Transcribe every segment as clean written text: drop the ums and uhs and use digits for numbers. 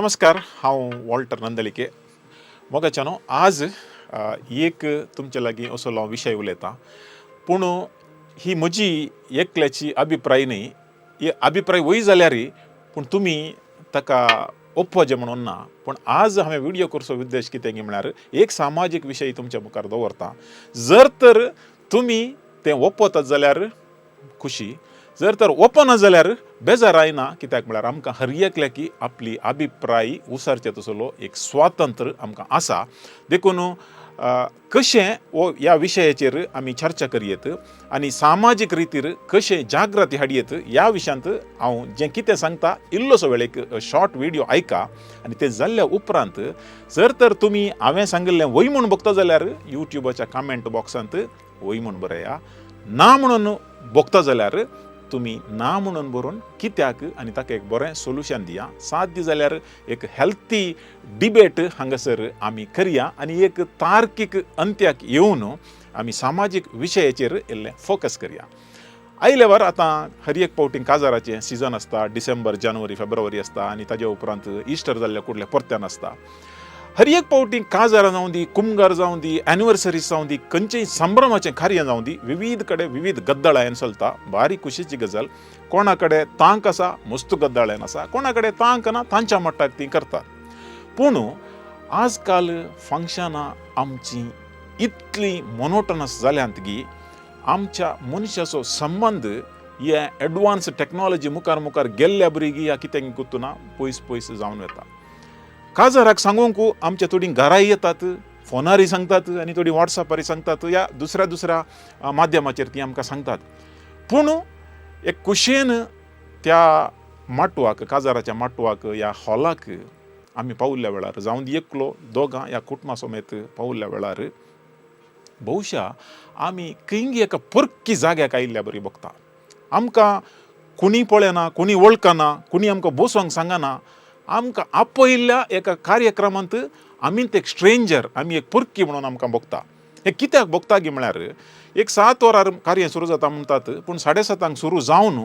नमस्कार, हांव वॉल्टर नंदलिके. मोगाच्यानो आज एक तुमचे लागीं असो हांव विशय उलयतां, पूण ही म्हजी एकल्याची अभिप्राय न्ही. ही अभिप्राय वय जाल्यारय पूण तुमी ताका ओपवचें म्हणून ना. पूण आज हांवें व्हिडिओ करचो उद्देश कितें म्हळ्यार एक सामाजीक विशय तुमच्या मुखार दवरतां. जर तर तुमी तें ओपवतात जाल्यार खुशी, जर तर ओपना जाल्यार बेजार आयना. कित्याक म्हळ्यार आमकां हर एकल्याकी आपली अभिप्राय उसारचे तसलो एक स्वातंत्र्य आमकां आसा. देखून कशें ह्या विशयाचेर आमी चर्चा करयेत आनी सामाजीक रितीर कशें जागृती हाडयेत ह्या विशयांत हांव जें कितें सांगता इल्लोसो वेळ एक शॉर्ट व्हिडिओ आयका. आनी तें जाल्ल्या उपरांत जर तर तुमी हांवें सांगिल्लें वय म्हूण बघता जाल्यार युट्यूबाच्या कमेंट बॉक्सांत वय म्हूण बरया, ना म्हणून बघता जाल्यार तुमी ना म्हणून बरोवन कित्याक आनी ताका एक बरें सोल्युशन दिया. साध्य जाल्यार एक हेल्थी डिबेट हांगासर आमी करया आनी एक तार्कीक अंत्याक येवन आमी सामाजीक विशयाचेर इल्लें फोकस करया. आयले वार आतां हर एक फावटी काजाराचें सिजन आसता. डिसेंबर, जानेवारी, फेब्रुवारी आसता आनी ताजे उपरांत इस्टर जाल्ल्या कुडल्या परत्यान आसता. हर एक फावटी काजारां जावं दी, कुमगार जावं दी, एनिवर्सरीज जावं दी, खंयचेय संभ्रमाचें कार्य जावं दी, विविध कडेन विविध गद्दळायन चलता. बारी खुशीची गजाल. कोणा कडेन तांक आसा, मस्त गद्दळायन आसा, कोणा कडेन तांक ना, तांच्या मट्टाक ती करतात. पूण आजकाल फंक्शनां आमची इतली मोनोटनस जाल्यांत की आमच्या मनशाचो संबंध हे एडवान्स टेक्नॉलॉजी मुखार मुखार गेल्ल्या भुरगीं या कितें गुंतना पयस पयस जावन वता. काजाराक सांगूंक आमच्या थोडीं घराय येतात, फोनारय सांगतात आनी थोडीं वॉट्सॅपार सांगतात, या दुसऱ्या माध्यमाचेर ती आमकां सांगतात. पूण एक कुशेन त्या माटवाक, काजाराच्या माटवाक या हॉलाक आमी पावल्ल्या वेळार जावं एकलो दोगां या कुटुंबा समेत पावल्ल्या वेळार भोवशा आमी खंय एका परकी जाग्याक आयिल्ल्या बरी बघता. आमकां कोणी पळयना, कोणी वळखना, कोणी आमकां बसोंक सांगना. आमकां आपयल्ल्या एका कार्यक्रमांत आमी एक स्ट्रेंजर, आमी एक परकी म्हणून आमकां बघता. हे कित्याक बघता की म्हळ्यार एक 7 वरार कार्य सुरू जाता म्हणटात, पूण 7:30 सुरू जावन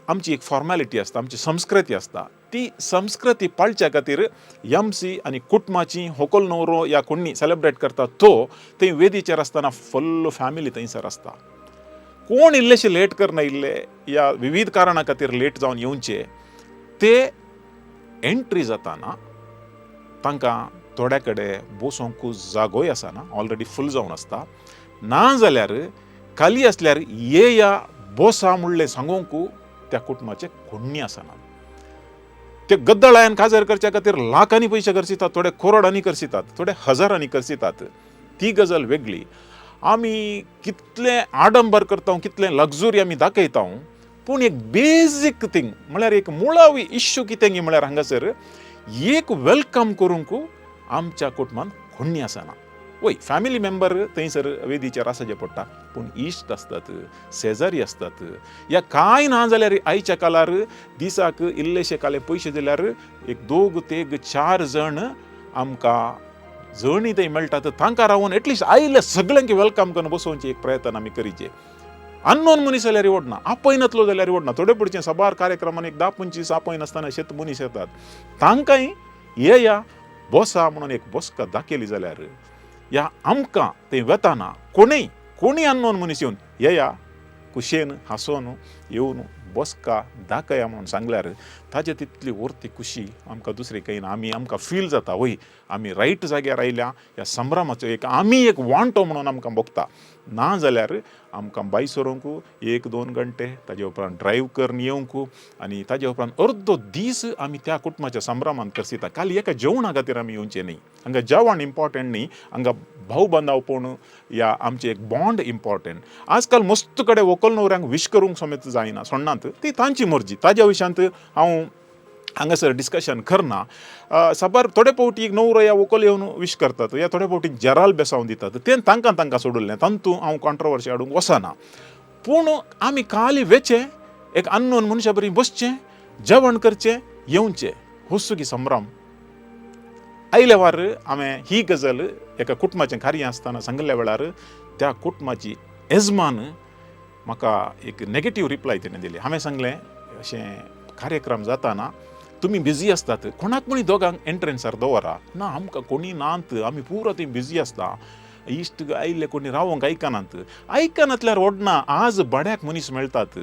आमची एक फॉर्मॅलिटी आसता, आमची संस्कृती आसता. ती संस्कृती पाळच्या खातीर MC आनी कुटुंबाची व्हंकल न्हवरो या कोणी सेलिब्रेट करता तो थंय वेदीचेर आसतना फुल्ल फॅमिली थंयसर आसता. कोण इल्लेशे लेट करना इल्ले या विविध कारणां खातीर लेट जावन येवचे, ते एंट्री जाताना तांकां थोड्या कडेन बसोंक जागोय आसना, ऑलरेडी फूल जावन आसता. ना जाल्यार खाली आसल्यार ये या बसा म्हणलें सांगूंक त्या कुटुंबाचे कोण्णी आसना. ते गद्दळायन काजार करच्या खातीर लाखांनी पयशे खर्चितात, थोडे करोडांनी खर्चितात, थोडे हजारांनी खर्चितात. ती गजाल वेगळी. आमी कितलें आडंबर करता, कितलें लग्झरी आमी दाखयता, पूण एक बेजीक थिंग म्हळ्यार एक मुळावी इश्यू कितें म्हळ्यार हांगासर एक वेलकम करूंक आमच्या कुटुंबान कोण्णी आसना. वय फॅमिली मेंबर थंयसर वेदीचेर आसचे पडटा, पूण इश्ट आसतात, शेजारी आसतात. या कांय ना जाल्यार आयच्या काळार दिसाक इल्लेशे काले पयशे दिल्यार एक 2 ते 4 जण आमकां जणी थंय मेळटात. तांकां रावून एटलिस्ट आयले सगळ्यांक वेलकम करून बसोवचे एक प्रयत्न आमी करीचे. अननोन मनीस जाल्यार ओडना, आपयनातलो जाल्यार ओडना. थोडे पडचे सबार कार्यक्रमान एक 10-25 आपयनासतना शेत मनीस येतात. तांकांय ये या बसा म्हणून एक बसका दाखयली जाल्यार या आमकां थंय वताना कोणी अननोन मनीस येवन ये या कुशेन हांसोन येवन बसका दाखया म्हणून सांगल्यार ताजे तितली व्हरती खुशी आमकां दुसरी काही ना. आमकां फील जाता वय आमी रायट जाग्यार आयल्या. ह्या संभ्रमाचो आमी एक वांटो म्हणून आमकां बघता. ना जाल्यार आमकां बाय सरोंक 1-2 घंटे, ताजे उपरांत ड्रायव्ह करून येवंक आनी ताजे उपरांत अर्दो दीस आमी त्या कुटुंबाच्या संभ्रमान करसिता. खाली एका जेवणा खातीर आमी येवचे न्ही. हांगा जेवण इम्पॉर्टंट न्ही, हांगा भाव बांदावपण या आमचे एक बॉन्ड इम्पॉर्टंट. आजकाल मस्त कडेन व्हंकल न्हवऱ्यांक विश करूंक समेत जायना, सोडनात. ती तांची मर्जी. ताज्या विशयांत हांव हांगासर डिस्कशन करना. सबार थोडे फावटी न्हवरो या व्हंकल येवन विश करतात, या थोडे फावटी जराल बेसावन दितात. तें तांकां सोडलें. तांतू हांव कॉन्ट्रोवर्सी हाडूंक वचना. पूण आमी खाली वेचे, एक अननोन मनशा बरी बसचें, जेवण करचें, येवचें, हुस्सुकी संभ्रम. आयल्या वार हांवें ही गजाल एका कुटुंबाचें कार्य आसतना सांगल्या वेळार त्या कुटुंबाची येजमान म्हाका एक नेगेटीव रिप्लाय तिणें दिली. हांवें सांगलें अशें कार्यक्रम जाताना तुम्ही बिझी असतात कोणाक कोणी दोगांक एंट्रन्सार दवरा ना आमकां कोणी नांत आमी पुरो थंय बिझी आसता इश्ट आयिल्ले कोणी रावोंक आयकनातल्यार ओडना आज बड्याक मनीस मेळटात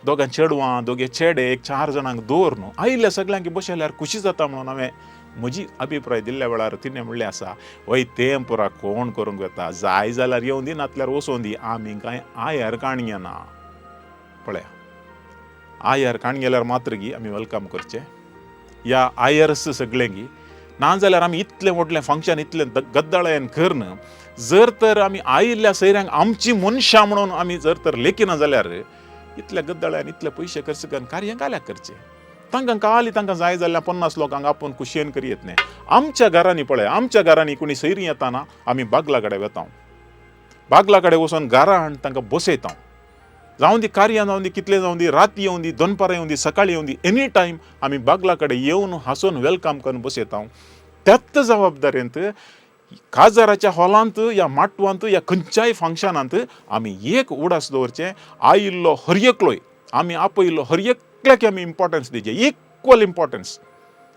दोगां चेडवां दोगे चेडे एक 4 जाणांक दवर न्हू आयिल्ल्या सगळ्यांक बसयल्यार खुशी जाता म्हणून हांवें म्हजी अभिप्राय दिल्ल्या वेळार तिणें म्हणलें आसा वय तें पुरा कोण करूंक येता जाय जाल्यार येवं दी नातल्यार वचों दी आमी कांय आयर काणये ना पळया आयर काण गेल्यार मात्र गी आमी वेलकम करचें या आयर्स सगळ्यांकी नाजाल्यार आमी इतलें व्हडलें फंक्शन इतलें गद्दाळ्यान करन जर तर आमी आयिल्ल्या सयऱ्यांक आमची मनशां म्हणून आमी जर तर लेखिना जाल्यार इतल्या गद्दाळ्यान इतले पयशे खर्च करून कार्य काल्याक करचें तांकां काली तांकां जाय जाल्यार 50 लोकांक आपूण कुशेन करी येतलें आमच्या घरांनी पळय आमच्या घरांनी कोणी सयरीं येताना आमी बागला कडेन वता बागला कडेन वचून घरा हाडून तांकां बसयता जावं दी कार्यां जावं दी कितलें जावं दी राती येवं दी दनपारां येवं दी सकाळीं येवं दी एनी टायम आमी बागला कडेन येवन हांसून वेलकम करून बसयता त्याच जबाबदारेंत काजाराच्या हॉलांत या माटवांत या खंयच्याय फंक्शनांत आमी एक उडास दवरचें आयिल्लो हर एकलोय आमी आपयिल्लो हर एकल्याक आमी इम्पॉर्टन्स दिवचें इक्वल इम्पॉर्टन्स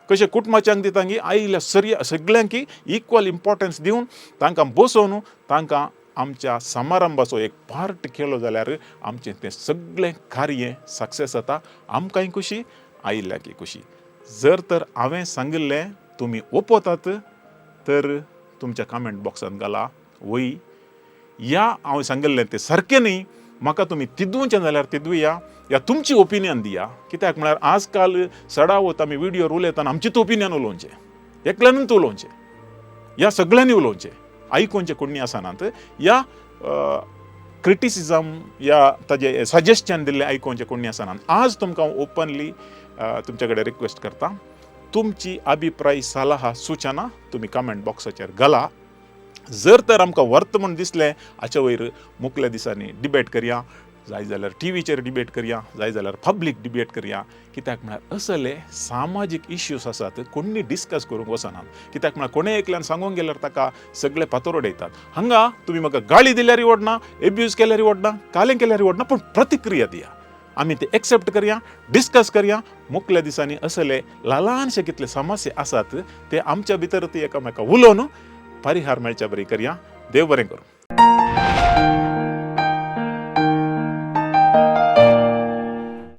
कशें कुटुंबाच्यांक दितांगी आयिल्ल्या सगळ्यांक इक्वल इम्पॉर्टन्स दिवन तांकां बसोवन तांकां आमच्या समारंभाचो एक पार्ट केलो जाल्यार आमचें तें सगळें कार्य सक्सेस जाता आमकांय खुशी आयिल्ल्याक खुशी जर तर हांवें सांगिल्लें तुमी ओपतात तर तुमच्या कमेंट बॉक्सांत घाला वय या हांवें सांगिल्लें तें सारकें न्ही म्हाका तुमी तिदूंचें जाल्यार तिदूया या तुमची ओपिनियन दिया कित्याक म्हळ्यार आजकाल सडावत आमी व्हिडिओ उलयतना आमचीच ओपिनियन उलोवचें एकल्यानूच उलोवचें या सगळ्यांनी उलोवचें आयकोवचें कोणी आसनात या क्रिटिसिजम या ताजें सजेशन दिल्लें आयकोवचें कोणी आसनात आज तुमकां ओपनली तुमचे कडेन रिक्वेस्ट करता तुमची अभिप्राय सलाह सूचना तुम्ही कमेंट बॉक्साचेर घाला जर तर आमकां वर्त म्हूण दिसलें हाचे वयर मुकल्या दिसांनी डिबेट करया जाय जाल्यार टीव्हीचेर डिबेट करया जाय जाल्यार पब्लीक डिबेट करया कित्याक म्हळ्यार असले सामाजीक इश्यूज आसात कोणी डिस्कस करूंक वचनात कित्याक म्हळ्यार कोणें एकल्यान सांगूंक गेल्यार ताका सगळे पातोर उडयतात हांगा तुमी म्हाका गाळी दिल्यारय वडना एब्यूज केल्यारय वडना कालें केल्यारय वडना पूण प्रतिक्रिया दिया आमी ते एक्सेप्ट करया डिस्कस करया मुकल्या दिसांनी असले ल्हानशे कितले समस्या आसात ते आमच्या भितर ती एकामेका उलोवन परिहार मेळच्या बरी करया देव बरें करूं